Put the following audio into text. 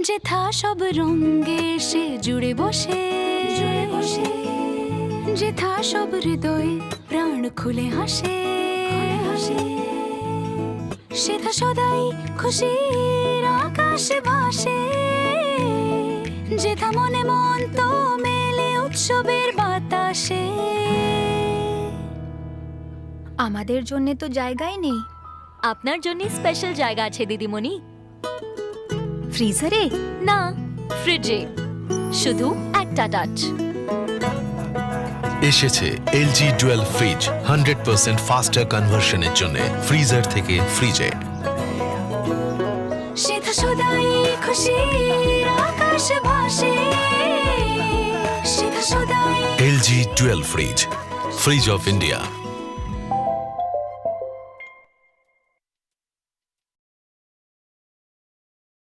যেথা সব রঙে সে জুড়ে বসে যেথা সব হৃদয়ে প্রাণ খুলে হাসে সেথা সদাই খুশির আকাশে ভাসে যেথা মনে মন তো মেলে উৎসবের বাতাসে। আমাদের জন্য তো জায়গাই নেই। আপনার জন্য স্পেশাল জায়গা আছে দিদিমণি। ফ্রিজারে না, ফ্রিজে, শুধু একটা টাচ। এসেছে এলজি ডুয়েল ফ্রিজ 100% ফাস্টার কনভার্সনের জন্য ফ্রিজার থেকে ফ্রিজে। সেথা সদাই খুশির আকাশে ভাসে সেথা সদাই LG dual fridge, fridge of India.